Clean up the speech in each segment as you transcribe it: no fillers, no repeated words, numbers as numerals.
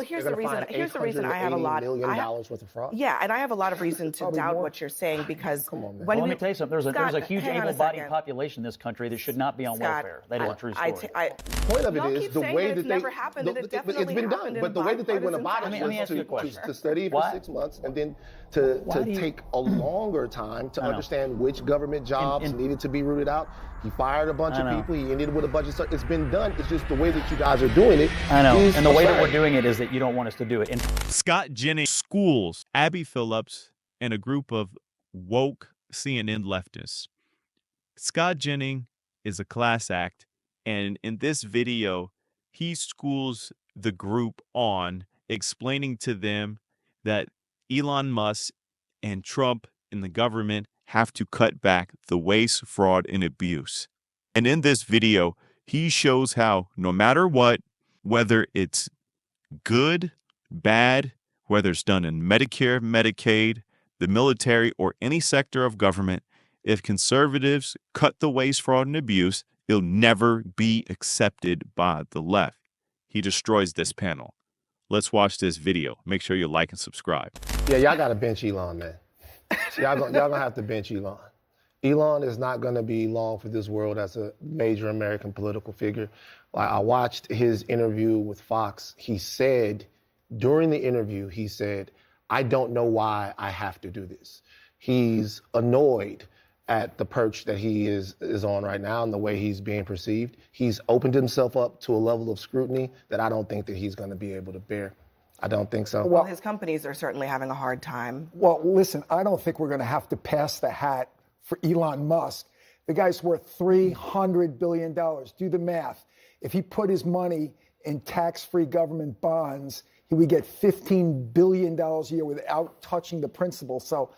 Well, here's the reason. Here's the reason I have a lot. $880 million worth of fraud. Yeah, and I have a lot of reason to doubt what you're saying because come on, man. Let me tell you something. There's a huge able-bodied population in this country that should not be on welfare. That is a true story. The point of it is the way that never happened. It's been done, but the way that they went about it was to study for 6 months and then to take a longer time to understand which government jobs needed to be rooted out. He fired a bunch of people. He ended with a budget. So it's been done. It's just the way that you guys are doing it. I know. And the way that we're doing it is that you don't want us to do it. And Scott Jennings Schools, Abby Phillips, and a group of woke CNN leftists. Scott Jennings is a class act. And in this video, he schools the group on explaining to them that Elon Musk and Trump and the government have to cut back the waste, fraud, and abuse. And in this video, he shows how no matter what, whether it's good, bad, whether it's done in Medicare, Medicaid, the military, or any sector of government, if conservatives cut the waste, fraud, and abuse, it'll never be accepted by the left. He destroys this panel. Let's watch this video. Make sure you like and subscribe. Yeah, y'all got to bench Elon, man. Y'all gonna have to bench Elon. Elon is not gonna be long for this world as a major American political figure. I watched his interview with Fox. He said, during the interview, he said, I don't know why I have to do this. He's annoyed at the perch that he is on right now and the way he's being perceived. He's opened himself up to a level of scrutiny that I don't think that he's gonna be able to bear. I don't think so. Well, his companies are certainly having a hard time. Well, listen, I don't think we're going to have to pass the hat for Elon Musk. The guy's worth $300 billion. Do the math. If he put his money in tax-free government bonds, he would get $15 billion a year without touching the principal. So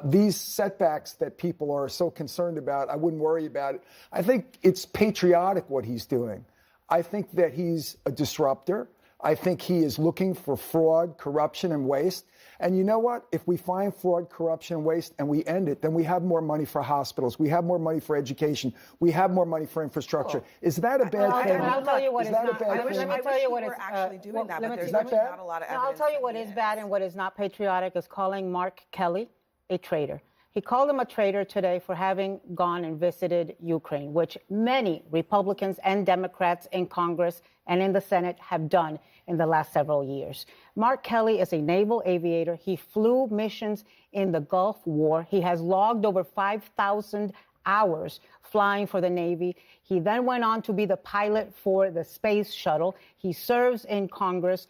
these setbacks that people are so concerned about, I wouldn't worry about it. I think it's patriotic what he's doing. I think that he's a disruptor. I think he is looking for fraud, corruption, and waste. And you know what? If we find fraud, corruption, and waste and we end it, then we have more money for hospitals. We have more money for education. We have more money for infrastructure. Is that a bad thing? I'll tell you what is not. Let me tell you what is actually doing that, but there's not a lot of evidence. I'll tell you what is bad and what is not patriotic is calling Mark Kelly a traitor. He called him a traitor today for having gone and visited Ukraine, which many Republicans and Democrats in Congress and in the Senate have done in the last several years. Mark Kelly is a naval aviator. He flew missions in the Gulf War. He has logged over 5,000 hours flying for the Navy. He then went on to be the pilot for the space shuttle. He serves in Congress.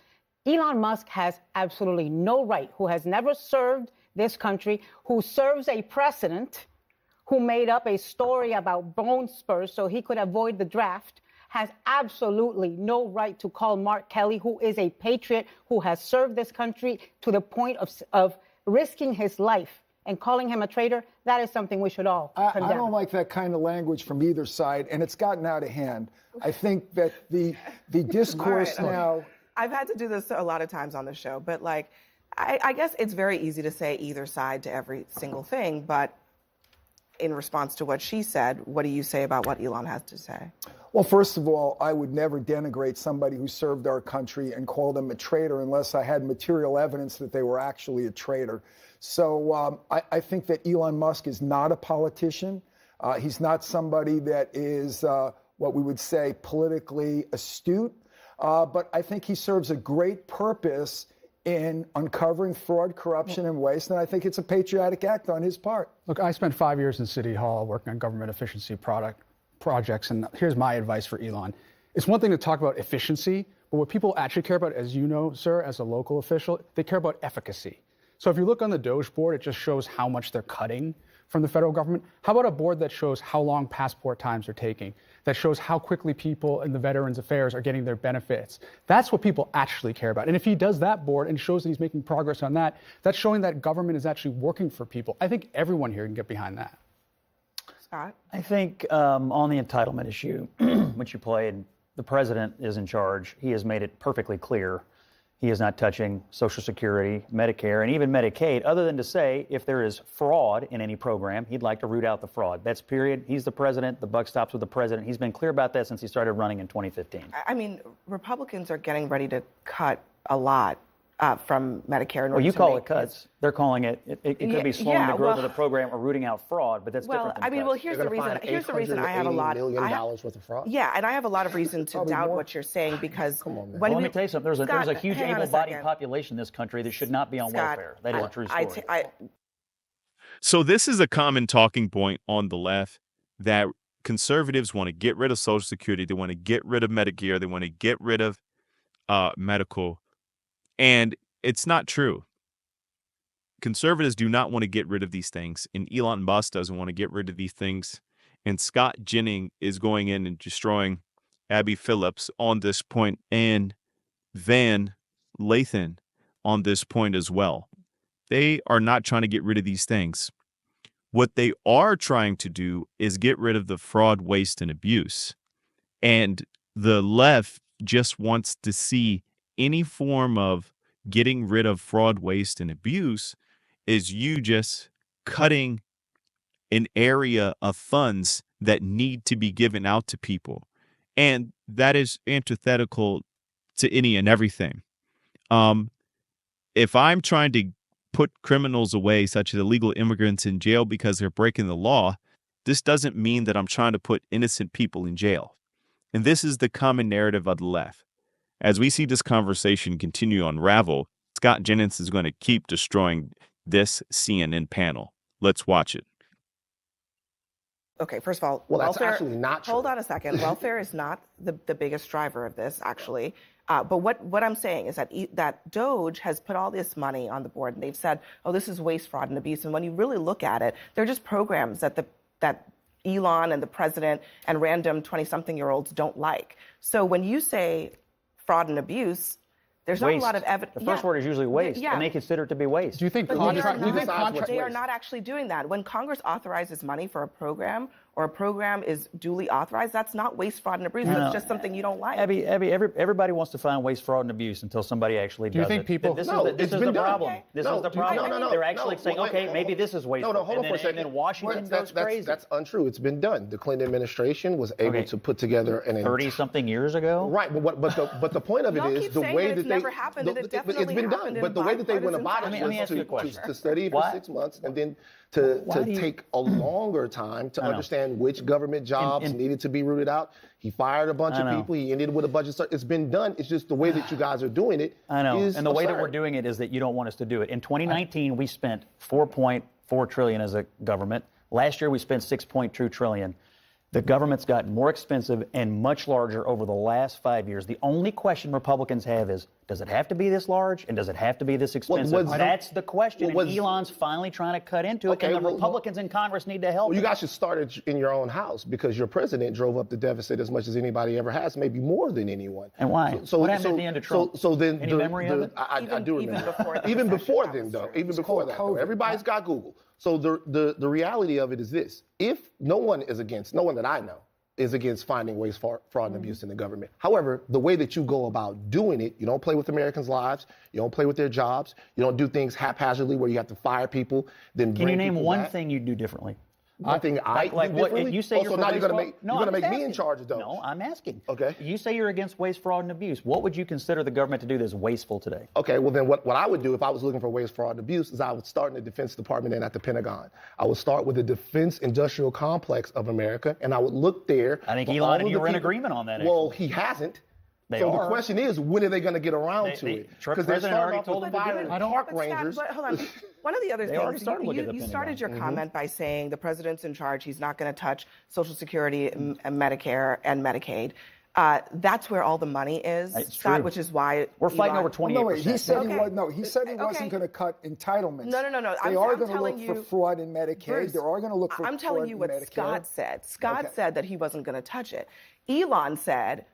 Elon Musk has absolutely no right, who has never served this country, who serves a president who made up a story about bone spurs so he could avoid the draft, has absolutely no right to call Mark Kelly, who is a patriot, who has served this country to the point of risking his life, and calling him a traitor. That is something we should all condemn. I don't like that kind of language from either side, and it's gotten out of hand. I think that the discourse now... I've had to do this a lot of times on the show, but I guess it's very easy to say either side to every single thing, but in response to what she said, what do you say about what Elon has to say? Well, first of all, I would never denigrate somebody who served our country and call them a traitor unless I had material evidence that they were actually a traitor. So I think that Elon Musk is not a politician. He's not somebody that is what we would say politically astute, but I think he serves a great purpose in uncovering fraud, corruption, and waste, and I think it's a patriotic act on his part. Look, I spent 5 years in City Hall working on government efficiency projects, and here's my advice for Elon. It's one thing to talk about efficiency, but what people actually care about, as you know, sir, as a local official, they care about efficacy. So if you look on the Doge board, it just shows how much they're cutting from the federal government. How about a board that shows how long passport times are taking, that shows how quickly people in the Veterans Affairs are getting their benefits? That's what people actually care about. And if he does that board and shows that he's making progress on that, that's showing that government is actually working for people. I think everyone here can get behind that. Scott? I think on the entitlement issue, which you played, the president is in charge. He has made it perfectly clear He is not touching Social Security, Medicare, and even Medicaid, other than to say if there is fraud in any program, he'd like to root out the fraud. That's period. He's the president. The buck stops with the president. He's been clear about that since he started running in 2015. I mean, Republicans are getting ready to cut a lot from Medicare. Well, you call it cuts. They're calling it could be slowing the growth of the program or rooting out fraud, but that's different than I mean, cuts. well, here's the reason I have a lot. $880 million worth of fraud? Yeah, and I have a lot of reason to doubt what you're saying because Come on, man. Let me tell you something. There's a huge able-bodied population in this country that should not be on welfare. That is a true story. So this is a common talking point on the left that conservatives want to get rid of Social Security. They want to get rid of Medicare. They want to get rid of medical. And it's not true. Conservatives do not want to get rid of these things, and Elon Musk doesn't want to get rid of these things. And Scott Jennings is going in and destroying Abby Phillips on this point, and Lathan on this point as well. They are not trying to get rid of these things. What they are trying to do is get rid of the fraud, waste, and abuse. And the left just wants to see any form of getting rid of fraud, waste, and abuse is you just cutting an area of funds that need to be given out to people. And that is antithetical to any and everything. If I'm trying to put criminals away, such as illegal immigrants, in jail because they're breaking the law, this doesn't mean that I'm trying to put innocent people in jail. And this is the common narrative of the left. As we see this conversation continue to unravel, Scott Jennings is going to keep destroying this CNN panel. Let's watch it. Okay, first of all, well, welfare, that's actually not true. Hold on a second. Welfare is not the biggest driver of this, actually. But what I'm saying is that DOGE has put all this money on the board, and they've said, oh, this is waste, fraud, and abuse. And when you really look at it, they're just programs that Elon and the president and random 20-something-year-olds don't like. So when you say fraud and abuse, there's not a lot of evidence. The first word is usually waste, and they consider it to be waste. Do you think they are not actually doing that? When Congress authorizes money for a program, or a program is duly authorized, that's not waste, fraud, and abuse. It's just something you don't like. Abby, everybody wants to find waste, fraud, and abuse until somebody actually does it. Do you think people... This is the problem. This is the problem. They're actually saying, okay, maybe this is wasteful. No, hold on for a second. And then Washington goes crazy. That's untrue. It's been done. The Clinton administration was able to put together an... 30-something years ago? Right, but the point of it is the way that never happened, and it definitely it's been done. But the way that they went about it was to study for 6 months and then to take a longer time to understand which government jobs needed to be rooted out. He fired a bunch of people. He ended with a budget. It's been done. It's just the way that you guys are doing it. I know. And the way that we're doing it is that you don't want us to do it. In 2019, we spent $4.4 trillion as a government. Last year, we spent $6.2 trillion. The government's gotten more expensive and much larger over the last 5 years. The only question Republicans have is, does it have to be this large and does it have to be this expensive? That's the question, and Elon's finally trying to cut into it, and the Republicans in Congress need to help. Well, you guys should start it in your own house because your president drove up the deficit as much as anybody ever has, maybe more than anyone. And why? So what happened at the end of Trump? So then, any memory of it? I do remember. Even before then, though. Even before that, though. Everybody's got Google. So the reality of it is this: if no one that I know is against finding waste, fraud, and abuse in the government. However, the way that you go about doing it, you don't play with Americans' lives, you don't play with their jobs, you don't do things haphazardly where you have to fire people, then Can you name one thing you do differently? One thing I do differently? You say so now you're going to make me in charge of those. No, I'm asking. Okay. You say you're against waste, fraud, and abuse. What would you consider the government to do that's wasteful today? Okay, well then what I would do if I was looking for waste, fraud, and abuse is I would start in the Defense Department and at the Pentagon. I would start with the defense industrial complex of America, and I would look there. I think Elon and you were in agreement on that. Well, he hasn't. The question is, when are they going to get around to it? Because they're starting off with firing park rangers. But hold on. One of the other things, you started your comment by saying the president's in charge. He's not going to touch Social Security and Medicare and Medicaid. That's where all the money is, Scott, which is why we're fighting over 28%. He said he wasn't going to cut entitlements. No. They are going to look for fraud in Medicaid. They are going to look for fraud in Medicare. I'm telling you what Scott said. Scott said that he wasn't going to touch it. Elon said,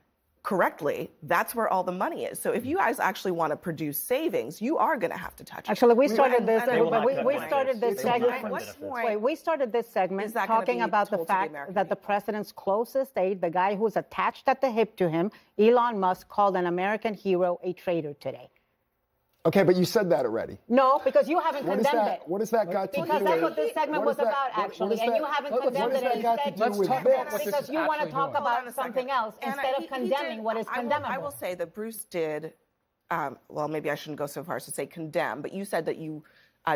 correctly, that's where all the money is. So if you guys actually want to produce savings, you are going to have to touch it. Actually, we started this segment. We started this segment talking about the fact that the president's closest aide, the guy who's attached at the hip to him, Elon Musk, called an American hero a traitor today. Okay, but you said that already. No, because you haven't What is condemned that? it. What does that got to do with? Because that's what this segment what was is that- about, what actually, is and that- you haven't what condemned does it. that got to Instead, do with talk about this? what this because you want to talk Hold on about a something second. else Anna, instead of he condemning did- what is condemnable. I will say that Bruce did, well, maybe I shouldn't go so far as to say condemn, but you said that you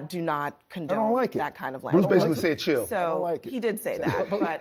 do not condone like it. that kind of Bruce language. basically said chill. So like it. he did say that, but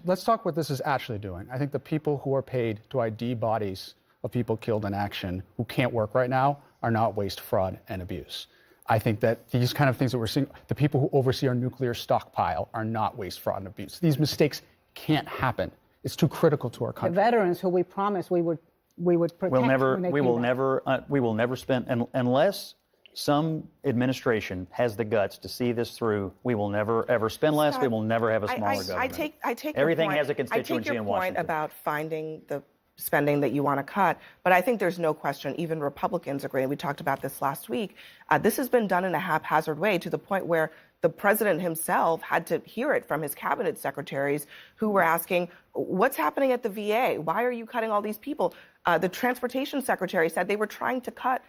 Let's talk what this is actually doing. I think the people who are paid to ID bodies of people killed in action who can't work right now are not waste, fraud, and abuse. I think that these kind of things that we're seeing, the people who oversee our nuclear stockpile are not waste, fraud, and abuse. These mistakes can't happen. It's too critical to our The country. veterans who we promised we would protect. We will when they never spend unless some administration has the guts to see this through. We will never ever spend less. We will never have a smaller government. I take Everything your point. has a constituency I take your in point Washington. about finding the spending that you want to cut, but I think there's no question, even Republicans agree, and we talked about this last week, this has been done in a haphazard way to the point where the president himself had to hear it from his cabinet secretaries who were asking, what's happening at the VA? Why are you cutting all these people? The transportation secretary said they were trying to cut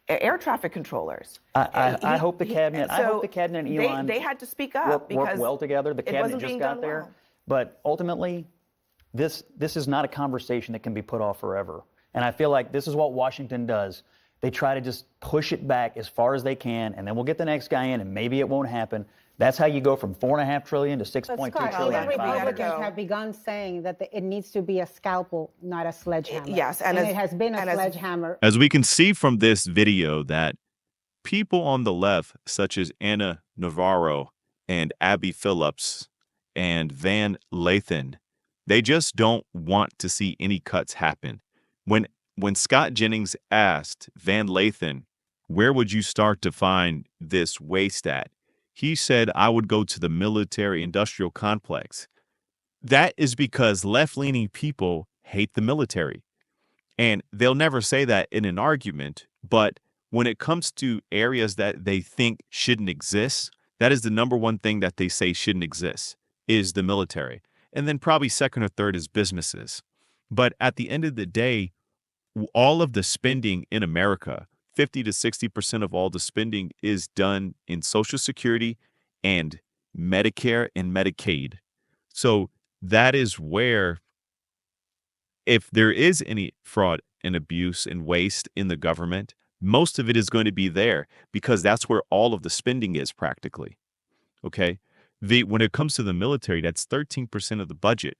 air traffic controllers. I hope the cabinet. I hope the cabinet and Elon they had to speak up work well together. The it cabinet wasn't just being got done there, well. but ultimately, this is not a conversation that can be put off forever. And I feel like this is what Washington does. They try to just push it back as far as they can, and then we'll get the next guy in, and maybe it won't happen. That's how you go from $4.5 trillion to $6.2 Scott, trillion. even in 5 years. Republicans have begun saying that it needs to be a scalpel, not a sledgehammer. Yes, and as- it has been a and as- sledgehammer. As we can see from this video that people on the left, such as Anna Navarro and Abby Phillips and Lathan, they just don't want to see any cuts happen. When Scott Jennings asked Lathan, where would you start to find this waste at? He said, I would go to the military industrial complex. That is because left-leaning people hate the military. And they'll never say that in an argument, but when it comes to areas that they think shouldn't exist, that is the number one thing that they say shouldn't exist, is the military. And then probably second or third is businesses. But at the end of the day, all of the spending in America, 50 to 60% of all the spending is done in Social Security and Medicare and Medicaid. So that is where, if there is any fraud and abuse and waste in the government, most of it is going to be there because that's where all of the spending is practically. Okay? When it comes to the military, that's 13% of the budget.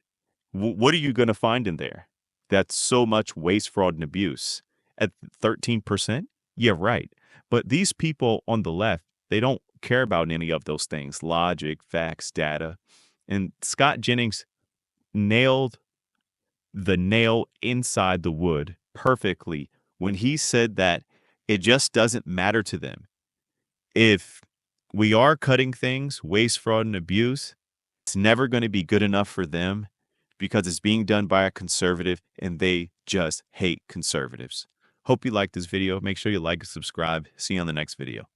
What are you going to find in there? That's so much waste, fraud, and abuse. At 13%? Yeah, right. But these people on the left, they don't care about any of those things. Logic, facts, data. And Scott Jennings nailed the nail inside the wood perfectly when he said that it just doesn't matter to them. If we are cutting things, waste, fraud, and abuse, it's never going to be good enough for them because it's being done by a conservative and they just hate conservatives. Hope you liked this video. Make sure you like and subscribe. See you on the next video.